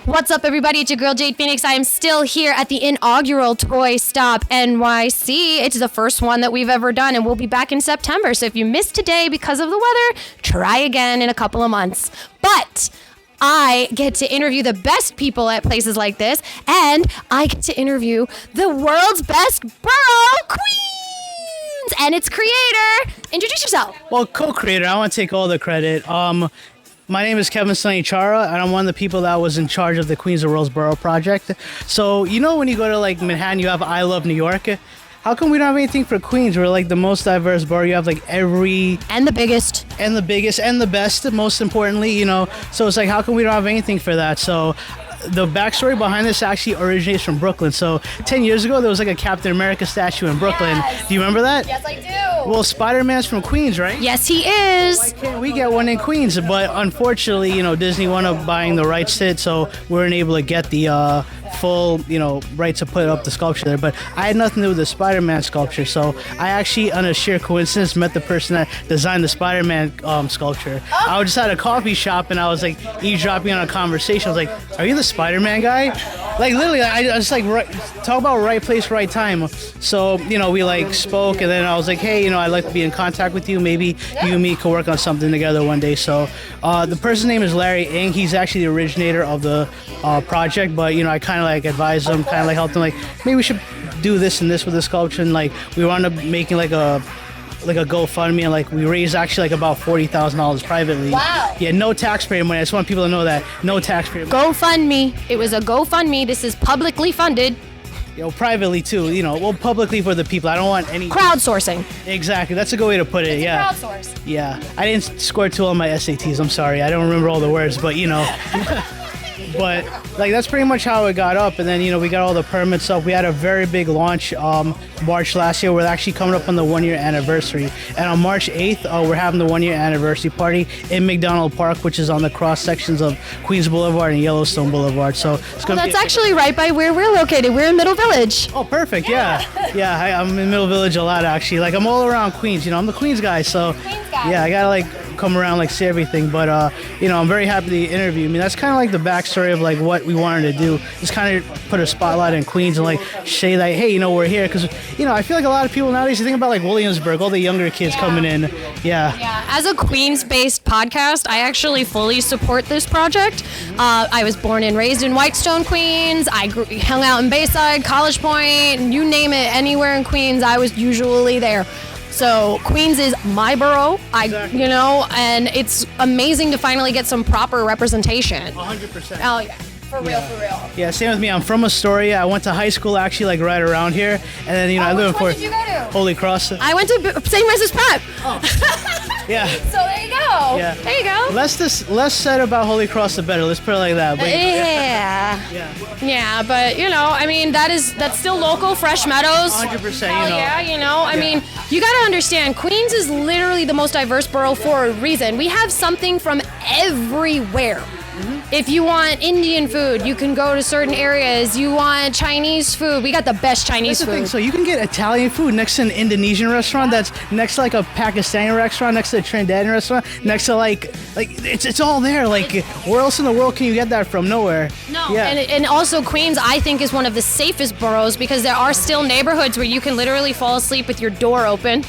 What's up, everybody? It's your girl, Jade Phoenix. I am still here at the inaugural Toy Stop NYC. It's the first one that we've ever done, and we'll be back in September. So if you missed today because of the weather, try again in a couple of months. But I get to interview the best people at places like this, and I get to interview the world's best borough queens and its creator. Introduce yourself. Well, co-creator, I want to take all the credit. My name is Kevin Sunny Chara, and I'm one of the people that was in charge of the Queens of World's Borough project. So, you know when you go to like Manhattan, you have I Love New York? How come we don't have anything for Queens? We're like the most diverse borough. You have like every... And the biggest. And the biggest and the best, most importantly, you know. So it's like, how come we don't have anything for that? So the backstory behind this actually originates from Brooklyn. So 10 years ago, there was like a Captain America statue in Brooklyn. Yes. Do you remember that? Yes, I do. Well, Spider-Man's from Queens, right? Yes, he is. Why can't we get one in Queens? But unfortunately, you know, Disney wound up buying the rights to it, so we weren't able to get the full, you know, right to put up the sculpture there. But I had nothing to do with the Spider-Man sculpture, so I actually, on a sheer coincidence, met the person that designed the Spider-Man sculpture. I was just at a coffee shop, and I was like eavesdropping on a conversation. I was like, "Are you the Spider-Man guy?" Like literally, I was like, talk about right place, right time. So you know, we like spoke, and then I was like, "Hey, you know, I'd like to be in contact with you. Maybe you and me could work on something together one day." So the person's name is Larry Ng. He's actually the originator of the project, but you know, I kind of like advised him, kind of like helped him, like maybe we should do this and this with the sculpture, and like we wound up making like a GoFundMe, and like we raised actually like about $40,000 privately. Wow. Yeah, no taxpayer money. I just want people to know that no taxpayer money. GoFundMe. It was a GoFundMe. This is publicly funded. You know, privately too. You know, well, publicly for the people. I don't want any Crowdsourcing. Exactly. That's a good way to put it. It's yeah. crowdsource. Yeah. I didn't score too on my SATs. I'm sorry. I don't remember all the words, but you know. But like that's pretty much how it got up, and then you know we got all the permits up. We had a very big launch March last year. We're actually coming up on the 1 year anniversary, and on March 8th we're having the 1 year anniversary party in McDonald Park, which is on the cross sections of Queens Boulevard and Yellowstone Boulevard. So it's gonna That's actually right by where we're located. We're in Middle Village. Oh, perfect. Yeah. I'm in Middle Village a lot actually. Like I'm all around Queens. You know, I'm the Queens guy, so yeah, I gotta like come around, like see everything. But you know, I'm very happy to interview. I mean, that's kind of like the backstory of like what we wanted to do. Just kind of put a spotlight in Queens and like say like, hey, you know, we're here because you know I feel like a lot of people nowadays think about like Williamsburg, all the younger kids coming in. Yeah. As a Queens-based podcast, I actually fully support this project. I was born and raised in Whitestone, Queens. I hung out in Bayside, College Point, you name it, anywhere in Queens, I was usually there. So Queens is my borough, Exactly. you know, and it's amazing to finally get some proper representation. 100%. Oh yeah, for real, for real. Yeah, same with me. I'm from Astoria. I went to high school actually like right around here, and then you know I live in Which one did you go to? Holy Cross. I went to St. Mrs. Prep. Yeah. So there you go. Yeah. There you go. Less said about Holy Cross, the better. Let's put it like that. But, Yeah, but you know, I mean, that's still local, Fresh Meadows. 100%. Hell You know. yeah, you know, I mean, you gotta understand, Queens is literally the most diverse borough for a reason. We have something from everywhere. If you want Indian food, you can go to certain areas. You want Chinese food, we got the best Chinese That's the food. thing. So you can get Italian food next to an Indonesian restaurant. That's next to like a Pakistani restaurant. Next to a Trinidadian restaurant. Next to like it's all there. Like where else in the world can you get that from? Nowhere. No, Yeah. and also Queens, I think, is one of the safest boroughs because there are still neighborhoods where you can literally fall asleep with your door open,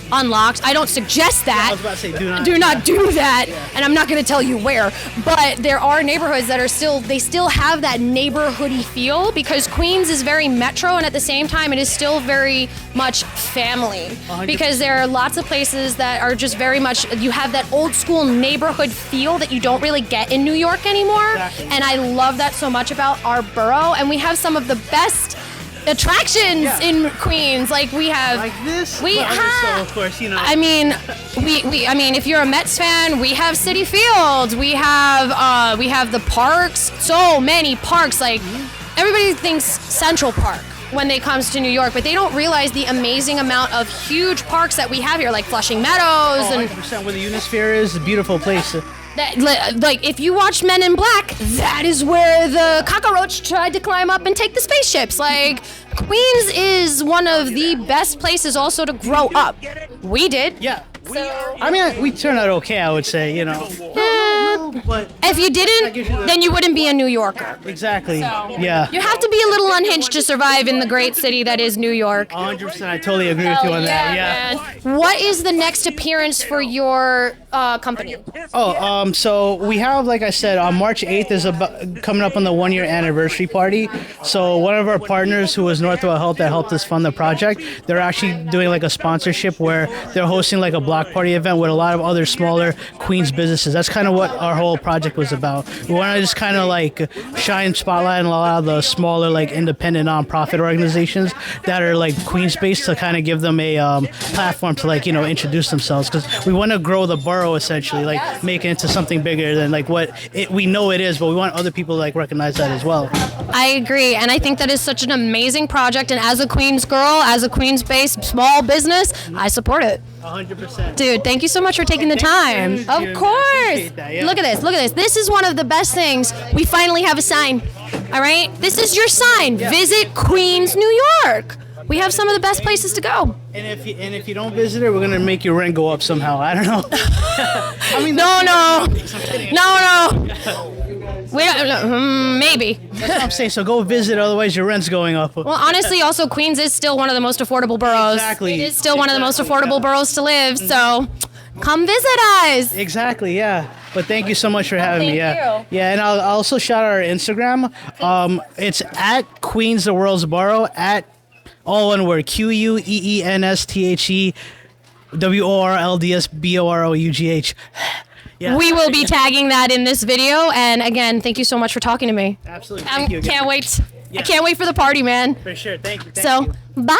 unlocked. I don't suggest that. I was about to say, Do not do that. And I'm not going to tell you where. But there are neighborhoods that are still have that neighborhoody feel because Queens is very metro, and at the same time, it is still very much family. 100%. Because there are lots of places that are just very much, you have that old school neighborhood feel that you don't really get in New York anymore. Exactly. And I love that so much about our borough. And we have some of the best attractions in Queens. Like we have Like this. We But have, so, of course, you know. I mean, I mean, if you're a Mets fan, we have City Field. We have the parks. So many parks. Like everybody thinks Central Park when it comes to New York, but they don't realize the amazing amount of huge parks that we have here, like Flushing Meadows and 100% where the Unisphere is, a beautiful place. like if you watch Men in Black, that is where the cockroach tried to climb up and take the spaceships. Like Queens is one of the best places also to grow up. We did. Yeah. So I mean, we turned out okay, I would say, you know. But If you didn't, then you wouldn't be a New Yorker. exactly. Yeah. You have to be a little unhinged to survive in the great city that is New York. 100%. I totally agree with you on that. Yeah. Man. What is the next appearance for your company? So we have, like I said, on March 8th is coming up on the 1-year anniversary party. So one of our partners, who was Northwell Health, that helped us fund the project, they're actually doing like a sponsorship where they're hosting like a block party event with a lot of other smaller Queens businesses. That's kind of what our whole project was about. We want to just kind of like shine spotlight on a lot of the smaller, like independent nonprofit organizations that are like Queens based, to kind of give them a platform to like, introduce themselves, because we want to grow the borough, essentially, like make it into something bigger than like what we know it is, but we want other people to like recognize that as well. I agree, and I think that is such an amazing project, and as a Queens girl, as a Queens based small business, I support it. 100%. Dude, thank you so much for taking the time. you, Of dude. I course. appreciate that, yeah. Look at this. Look at this. This is one of the best things. We finally have a sign. All right? This is your sign. Yeah. Visit Queens, New York. We have some of the best places to go. And if you don't visit it, we're gonna make your rent go up somehow. I don't know. I mean, No. We don't, maybe. that's what I'm saying. So go visit, otherwise your rent's going up. Well, honestly, also Queens is still one of the most affordable boroughs. Exactly. It is still one of the most affordable boroughs to live. So, come visit us. Exactly, yeah. But thank you so much for having me. Thank Yeah, you. yeah. And I'll also shout out our Instagram. It's at Queens the World's Borough, at all one word, QUEENSTHEWORLDSBOROUGH. Yeah. We will be tagging that in this video. And again, thank you so much for talking to me. Absolutely. I Thank you again. can't wait. Yeah. I can't wait for the party, man. For sure. Thank you. So, bye.